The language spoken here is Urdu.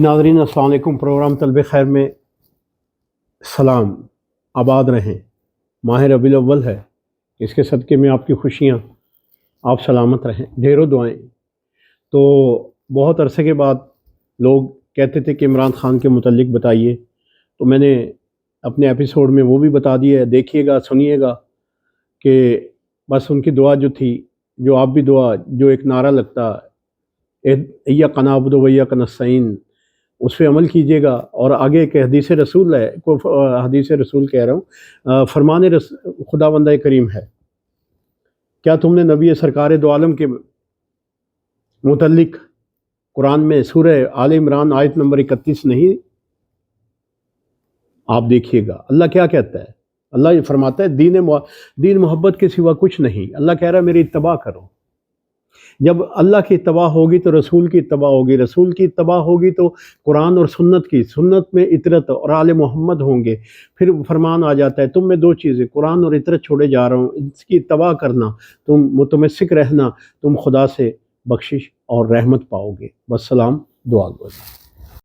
ناظرین السلام علیکم۔ پروگرام طلب خیر میں سلام، آباد رہیں۔ ماہ ربیع الاول ہے، اس کے صدقے میں آپ کی خوشیاں، آپ سلامت رہیں، ڈھیروں دعائیں۔ تو بہت عرصے کے بعد لوگ کہتے تھے کہ عمران خان کے متعلق بتائیے، تو میں نے اپنے ایپیسوڈ میں وہ بھی بتا دیا ہے، دیکھیے گا، سنیے گا کہ بس ان کی دعا جو تھی، جو آپ بھی دعا، جو ایک نعرہ لگتا ایاک نعبد و ایاک نستعین، اس پہ عمل کیجیے گا۔ اور آگے ایک حدیث رسول ہے، حدیث رسول کہہ رہا ہوں، فرمان خدا بندہ کریم ہے، کیا تم نے نبی سرکار دو عالم کے متعلق قرآن میں سورہ آل عمران آیت نمبر 31 نہیں؟ آپ دیکھیے گا اللہ کیا کہتا ہے۔ اللہ یہ فرماتا ہے دین محبت کے سوا کچھ نہیں۔ اللہ کہہ رہا ہے میری اتباع کرو۔ جب اللہ کی اتباع ہوگی تو رسول کی اتباع ہوگی، رسول کی اتباع ہوگی تو قرآن اور سنت میں اطرت اور آل محمد ہوں گے۔ پھر فرمان آ جاتا ہے تم میں دو چیزیں، قرآن اور اطرت چھوڑے جا رہا ہوں، اس کی اتباع کرنا، تم متمسک رہنا، تم خدا سے بخشش اور رحمت پاؤ گے۔ والسلام، دعا گو۔